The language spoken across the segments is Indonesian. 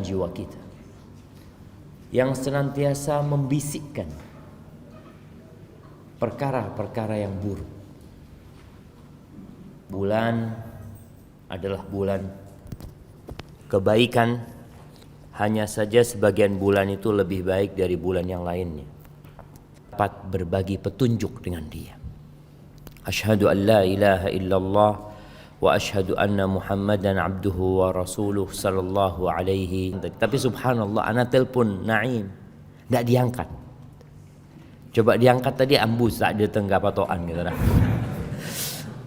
syaitan jiwa kita yang senantiasa membisikkan perkara-perkara yang buruk. Bulan adalah bulan kebaikan, hanya saja sebagian bulan itu lebih baik dari bulan yang lainnya. Dapat berbagi petunjuk dengan dia. Asyhadu an la ilaha illallah wa asyhadu anna Muhammadan abduhu wa rasuluh sallallahu alaihi. Tapi subhanallah, ana telepon Naim, tidak diangkat. Coba diangkat tadi ambus, tak ada tengah patokan gitu lah.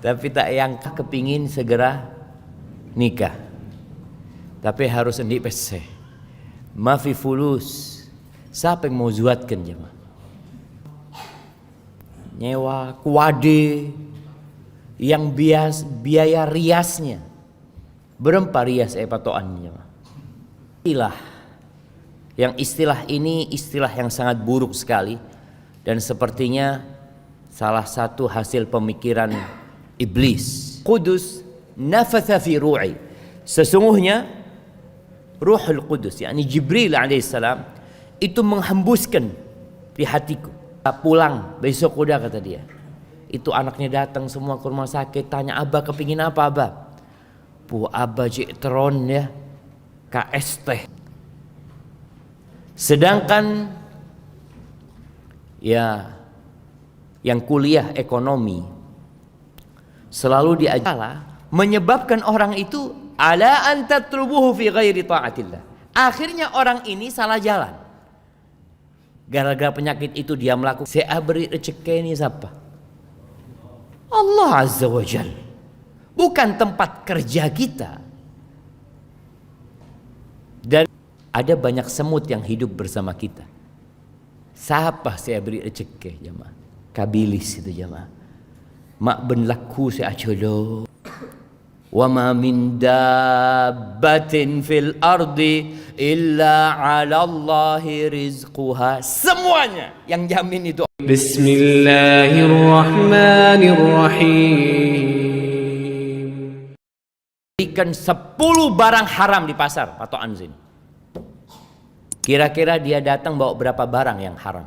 Tapi tak yang kepingin segera nikah. Tapi harus endik pese. Mafi fulus. Siapa yang mau zuatkan jemaah? Nyewa kuade yang biaya riasnya berempa rias patokannya. Istilah ini istilah yang sangat buruk sekali dan sepertinya salah satu hasil pemikiran iblis. Qudus nafatha fi ru'i. Sesungguhnya Ruhul Qudus, yakni Jibril alaihissalam, itu menghembuskan di hatiku. Pulang besok udah, kata dia. Itu anaknya datang semua ke rumah sakit, tanya, Abah kepingin apa Abah? Abah jitron ya, KST. Sedangkan ya yang kuliah ekonomi selalu diajar menyebabkan orang itu ala an tatlubuhu fi ghairi taatillah. Akhirnya orang ini salah jalan. Gara-gara penyakit itu dia melakukan. Saya beri rezeki ini siapa? Allah Azza wa Jal. Bukan tempat kerja kita. Dan ada banyak semut yang hidup bersama kita. Siapa saya beri rezeki jemaah? Kabilis itu jemaah. Mak ben laku saya acolo. Wa ma min dabbatin fil ardi illa 'ala Allahi rizquha. Semuanya yang jamin itu. Bismillahirrahmanirrahim. Berikan 10 barang haram di pasar patokan sini. Kira-kira dia datang bawa berapa barang yang haram?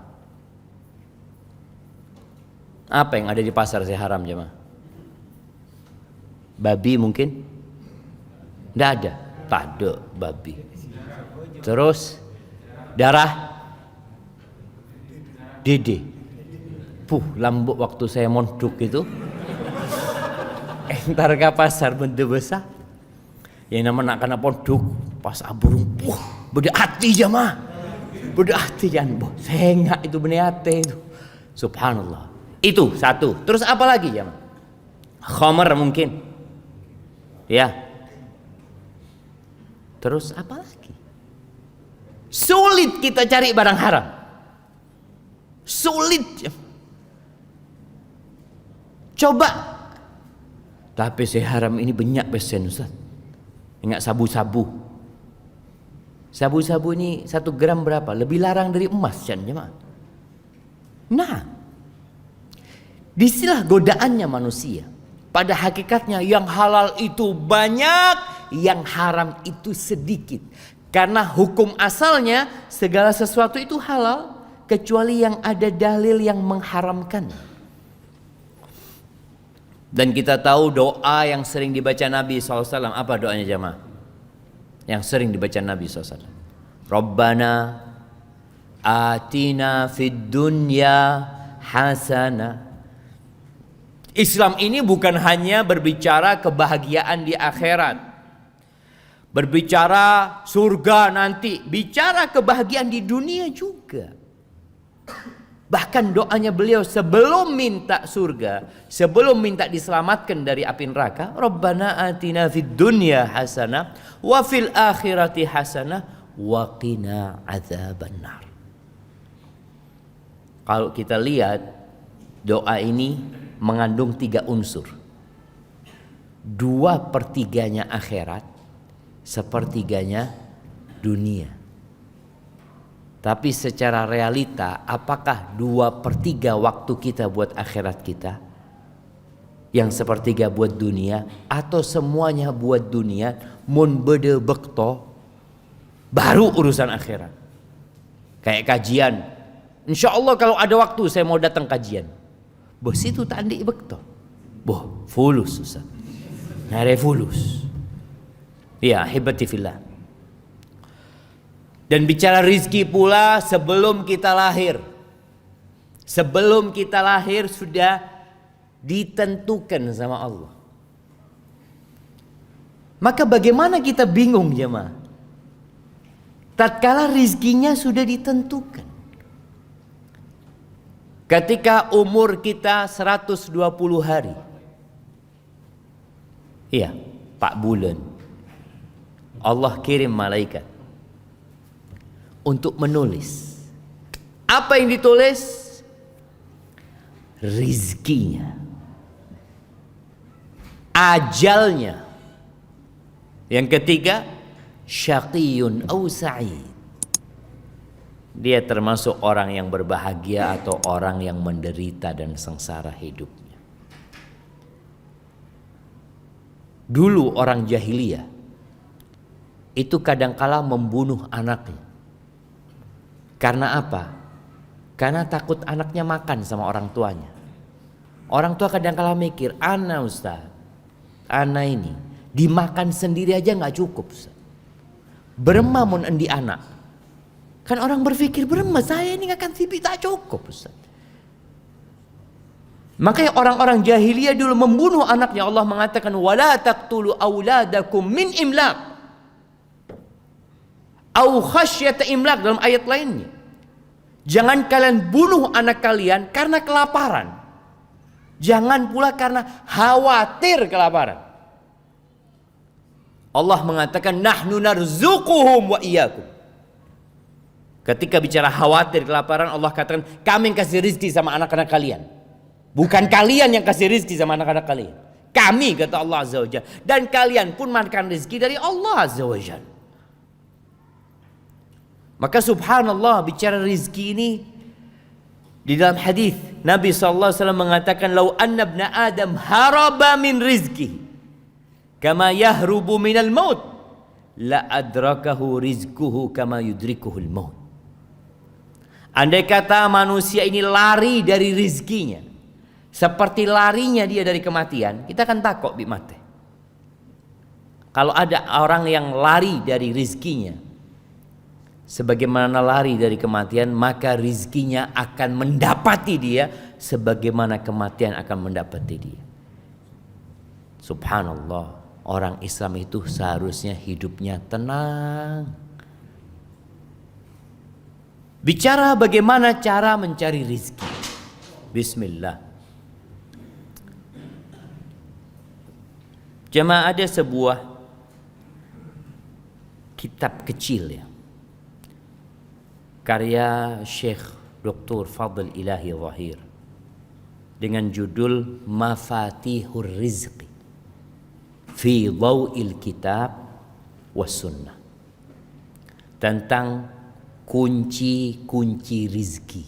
Apa yang ada di pasar saya haram jemaah? Babi mungkin? Tidak ada. Tak ada babi. Terus darah dede. Lambuk waktu saya mondok itu. Entar ke pasar benda besar. Yang nama nak kena pondok pas aburung. Beda hati jemaah. Beda hati jangan. Sengak itu benih hati itu. Subhanallah. Itu satu. Terus apa lagi jemaah? Khamar mungkin. Ya. Terus apa lagi? Sulit kita cari barang haram. Sulit. Coba. Tapi saya haram ini banyak pesen Ustaz. Ingat sabu-sabu. Sabu-sabu ini 1 gram berapa? Lebih larang dari emas kan jemaah. Nah. Disinilah godaannya manusia. Pada hakikatnya yang halal itu banyak, yang haram itu sedikit. Karena hukum asalnya segala sesuatu itu halal kecuali yang ada dalil yang mengharamkan. Dan kita tahu doa yang sering dibaca Nabi SAW. Apa doanya jemaah? Yang sering dibaca Nabi SAW. Rabbana atina fid dunya hasanah. Islam ini bukan hanya berbicara kebahagiaan di akhirat, berbicara surga nanti, bicara kebahagiaan di dunia juga. Bahkan doanya beliau sebelum minta surga, sebelum minta diselamatkan dari api neraka, Rabbana atina fid dunya hasanah wa fil akhirati hasanah wa qina adzabannar. Kalau kita lihat doa ini mengandung 3 unsur. 2/3 akhirat, 1/3 dunia. Tapi secara realita, apakah 2/3 waktu kita buat akhirat kita, yang 1/3 buat dunia, atau semuanya buat dunia? Mun bede bekto Baru urusan akhirat. Kayak kajian. Insya Allah kalau ada waktu saya mau datang kajian. Bos itu tandi bekto. Boh, fulus Ustaz. Nare fulus. Ya, hibati fillah. Dan bicara rizki pula sebelum kita lahir. Sebelum kita lahir sudah ditentukan sama Allah. Maka bagaimana kita bingung jemaah? Tatkala rizkinya sudah ditentukan. Ketika umur kita 120 hari. Iya, 4 bulan. Allah kirim malaikat untuk menulis. Apa yang ditulis? Rizkinya, ajalnya. Yang ketiga, syaqiyun aw sa'id. Dia termasuk orang yang berbahagia atau orang yang menderita dan sengsara hidupnya. Dulu orang jahiliyah itu kadangkala membunuh anaknya. Karena apa? Karena takut anaknya makan sama orang tuanya. Orang tua kadang-kala mikir, ana Ustaz, ana ini dimakan sendiri aja nggak cukup Ustaz. Berema mun endi anak. Kan orang berpikir berema saya ini akan sipi tak cukup Ustaz. Makanya orang-orang jahiliyah dulu membunuh anaknya. Allah mengatakan wala taqtulu auladakum min imlaq au khasyata imlaq dalam ayat lainnya. Jangan kalian bunuh anak kalian karena kelaparan. Jangan pula karena khawatir kelaparan. Allah mengatakan nahnu narzuquhum wa iyyakum. Ketika bicara khawatir kelaparan, Allah katakan kami yang kasih rizki sama anak-anak kalian. Bukan kalian yang kasih rizki sama anak-anak kalian. Kami, kata Allah Azza wa Jalla. Dan kalian pun makan rizki dari Allah Azza wa Jalla. Maka subhanallah, bicara rizki ini di dalam hadis Nabi SAW mengatakan lau anna ibna Adam haraba min rizki kama yahrubu minal maut la adrakahu rizkuhu kama yudrikuhul maut. Andai kata manusia ini lari dari rizkinya seperti larinya dia dari kematian, kita akan takut bi mati. Kalau ada orang yang lari dari rizkinya sebagaimana lari dari kematian, maka rizkinya akan mendapati dia sebagaimana kematian akan mendapati dia. Subhanallah, orang Islam itu seharusnya hidupnya tenang. Bicara bagaimana cara mencari rizki. Bismillah. Jemaah, ada sebuah kitab kecil ya, karya Syekh Dr. Fadl Ilahi Zahir dengan judul Mafatihur Rizqi fi Dhaw'il Kitab was Sunnah, tentang kunci-kunci rizki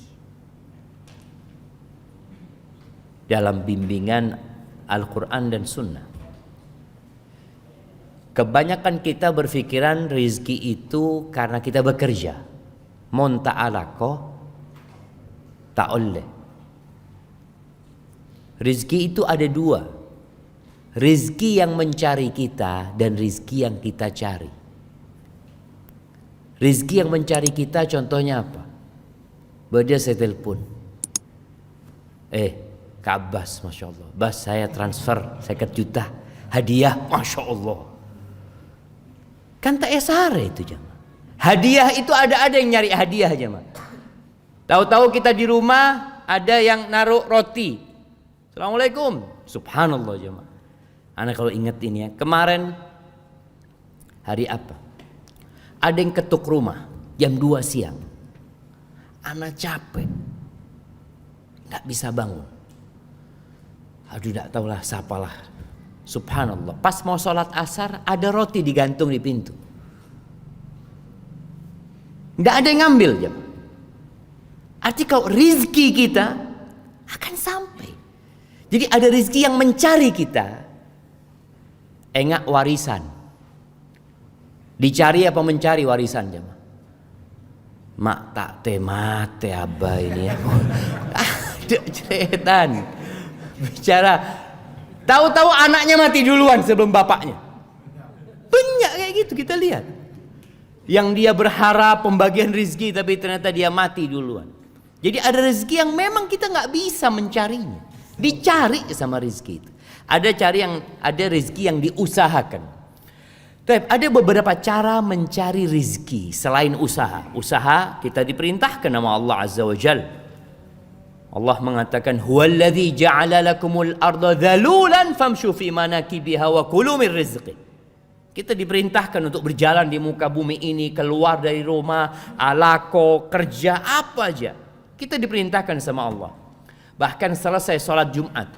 dalam bimbingan Al-Quran dan Sunnah. Kebanyakan kita berpikiran rizki itu karena kita bekerja. Mon ta'alako ta'oleh. Rizki itu ada dua. Rizki yang mencari kita dan rizki yang kita cari. Rizki yang mencari kita contohnya apa? Bahwa saya telepon. Kak Abbas, Masya Allah. Bas, saya transfer 50 juta. Hadiah, Masya Allah. Kan tak esare itu jemaah. Hadiah itu ada yang nyari hadiah aja mah. Tahu-tahu kita di rumah ada yang naruh roti. Assalamualaikum. Subhanallah jemaah. Anak kalau ingat ini ya, kemarin hari apa? Ada yang ketuk rumah jam 2 siang. Anak capek, nggak bisa bangun. Aduh, nggak tahulah siapalah. Subhanallah. Pas mau sholat asar ada roti digantung di pintu. Nggak ada yang ngambil jemaah. Arti kalau rizki kita akan sampai. Jadi ada rizki yang mencari kita. Engak warisan. Dicari apa mencari warisan jemaah? Mak tak temate abah ini ya. Ada ceretan. Bicara tahu-tahu anaknya mati duluan sebelum bapaknya. Banyak kayak gitu kita lihat. Yang dia berharap pembagian rezeki tapi ternyata dia mati duluan. Jadi ada rezeki yang memang kita nggak bisa mencarinya. Dicari sama rezeki itu. Ada rezeki yang diusahakan. Tapi ada beberapa cara mencari rezeki selain usaha. Usaha kita diperintahkan nama Allah Azza wa Jalla. Allah mengatakan huwallazi ja'ala lakumul arda dhalulan famshu fi manakibiha wa kulu min rizqi. Kita diperintahkan untuk berjalan di muka bumi ini, keluar dari rumah, alako, kerja apa aja. Kita diperintahkan sama Allah. Bahkan selesai salat Jumat,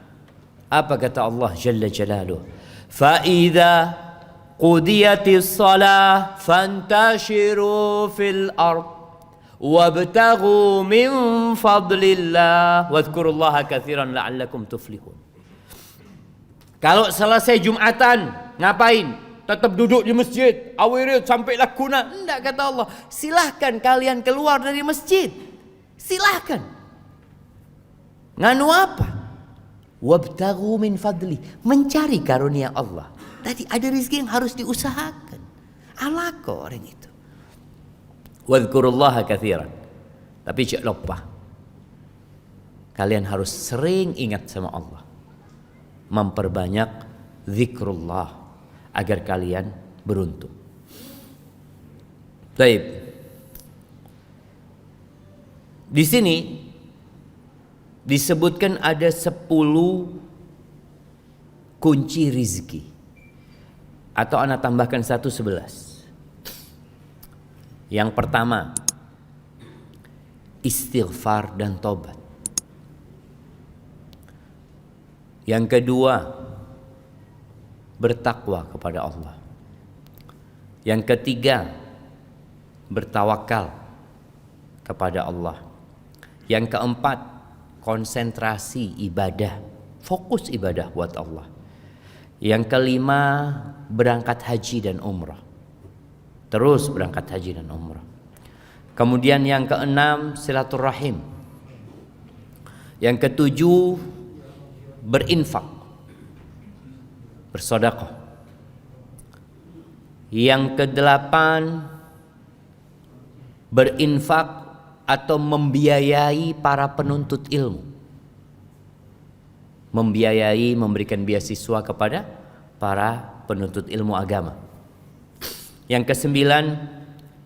apa kata Allah Jalla Jalaluhu? Fa idza qudiyatis shalah fantashiru fil ard wabtaghu min fadlillah wadhkurullaha katsiran la'allakum tuflihun. Kalau selesai Jumatan ngapain? Tetap duduk di masjid, awirid sampai lakuna? Enggak, kata Allah. Silahkan kalian keluar dari masjid. Silahkan. Nganu apa? Wabtaghu min fadli, mencari karunia Allah. Tadi ada rezeki yang harus diusahakan. Alako orang itu. Wadhkurullaha katsiran. Tapi jangan lupa. Kalian harus sering ingat sama Allah. Memperbanyak zikrullah agar kalian beruntung. Baik. Di sini disebutkan ada 10 kunci rizki. Atau anak tambahkan 11. Yang pertama, istighfar dan tobat. Yang kedua, bertakwa kepada Allah. Yang ketiga, bertawakal kepada Allah. Yang keempat, konsentrasi ibadah, fokus ibadah buat Allah. Yang kelima, berangkat haji dan umrah. Terus berangkat haji dan umrah. Kemudian yang keenam, silaturahim. Yang ketujuh, berinfak, bersedekah. Yang kedelapan, berinfak atau membiayai para penuntut ilmu. Membiayai, memberikan beasiswa kepada para penuntut ilmu agama. Yang kesembilan,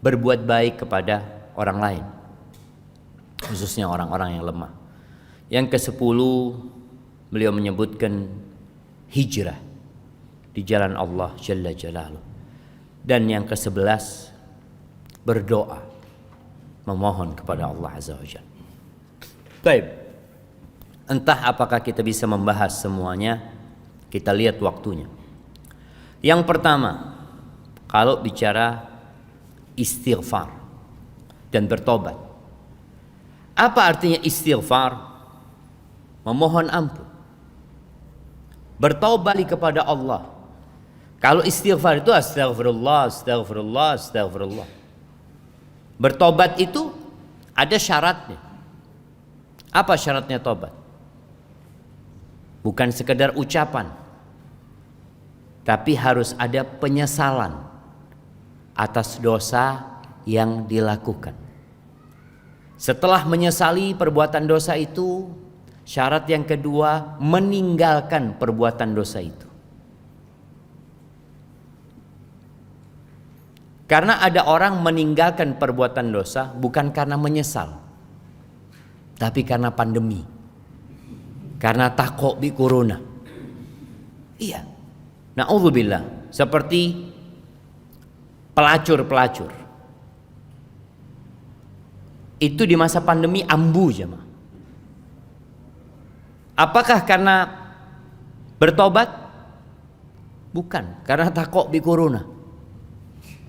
berbuat baik kepada orang lain, khususnya orang-orang yang lemah. Yang kesepuluh, beliau menyebutkan hijrah di jalan Allah Jalla Jalaluhu. Dan yang ke-11, berdoa, memohon kepada Allah Azza wa Jalla. Baik. Entah apakah kita bisa membahas semuanya, kita lihat waktunya. Yang pertama, kalau bicara istighfar dan bertobat. Apa artinya istighfar? Memohon ampun. Bertobat kepada Allah. Kalau istighfar itu astagfirullah, astagfirullah, astagfirullah. Bertobat itu ada syaratnya. Apa syaratnya tobat? Bukan sekedar ucapan, tapi harus ada penyesalan atas dosa yang dilakukan. Setelah menyesali perbuatan dosa itu, syarat yang kedua, meninggalkan perbuatan dosa itu. Karena ada orang meninggalkan perbuatan dosa bukan karena menyesal, tapi karena pandemi. Karena takut bi corona. Iya. Na'udzubillah. Seperti pelacur-pelacur. Itu di masa pandemi ambu jemaah. Apakah karena bertobat? Bukan. Karena takut bi corona.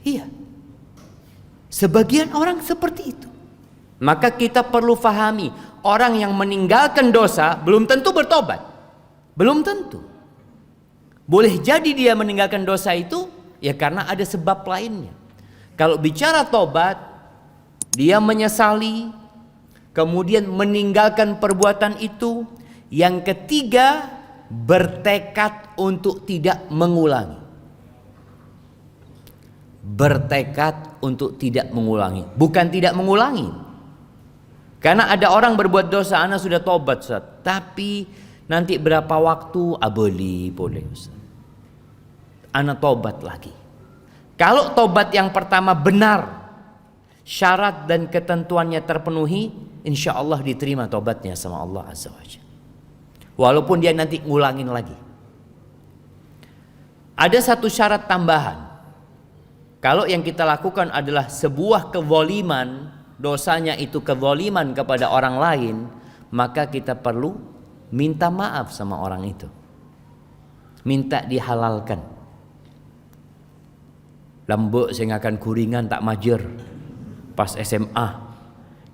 Iya. Sebagian orang seperti itu. Maka kita perlu fahami, orang yang meninggalkan dosa belum tentu bertobat. Belum tentu. Boleh jadi dia meninggalkan dosa itu Ya karena ada sebab lainnya. Kalau bicara tobat, dia menyesali, kemudian meninggalkan perbuatan itu. Yang ketiga, bertekad untuk tidak mengulangi. Bertekad untuk tidak mengulangi, bukan tidak mengulangi. Karena ada orang berbuat dosa, ana sudah tobat Ustaz, tapi nanti berapa waktu boleh Ustaz, ana tobat lagi. Kalau tobat yang pertama benar, syarat dan ketentuannya terpenuhi, insya Allah diterima tobatnya sama Allah Azza wa Jalla. Walaupun dia nanti ngulangin lagi. Ada satu syarat tambahan. Kalau yang kita lakukan adalah sebuah kezaliman, dosanya itu kezaliman kepada orang lain, maka kita perlu minta maaf sama orang itu. Minta dihalalkan. Lambuk saya akan kuringan tak majer pas SMA.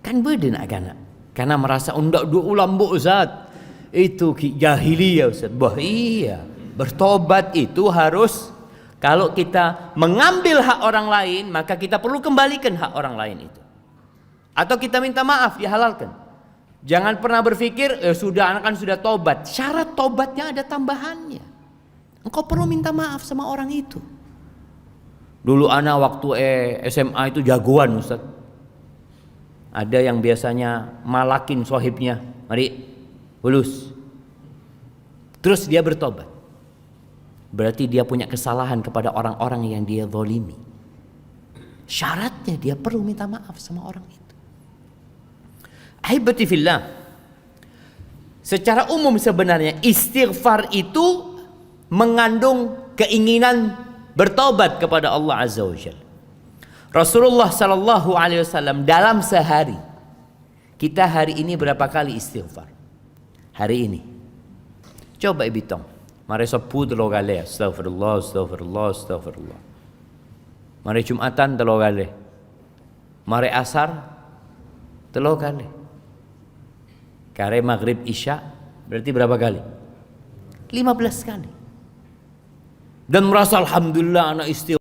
Kan beden agak, karena merasa undak dua lambuk Ustaz. Itu jahiliyah Ustaz. Bah iya, bertobat itu harus, kalau kita mengambil hak orang lain, maka kita perlu kembalikan hak orang lain itu. Atau kita minta maaf, dihalalkan. Jangan pernah berpikir sudah, anak kan sudah tobat. Syarat tobatnya ada tambahannya. Engkau perlu minta maaf sama orang itu. Dulu anak waktu SMA itu jagoan Ustaz. Ada yang biasanya malakin sohibnya, mari lulus. Terus dia bertobat. Berarti dia punya kesalahan kepada orang-orang yang dia zalimi. Syaratnya dia perlu minta maaf sama orang itu. Ahibati fillah, secara umum sebenarnya istighfar itu mengandung keinginan bertobat kepada Allah Azza wa Jalla. Rasulullah sallallahu alaihi wasallam dalam sehari, kita hari ini berapa kali istighfar? Hari ini coba hitung. Mari sabu 3 kali, astagfirullah, astagfirullah, astagfirullah. Mari Jumatan 3 kali. Mari Asar 3 kali. Kare Maghrib Isya berarti berapa kali? 15 kali. Dan merasa alhamdulillah anak istighfar.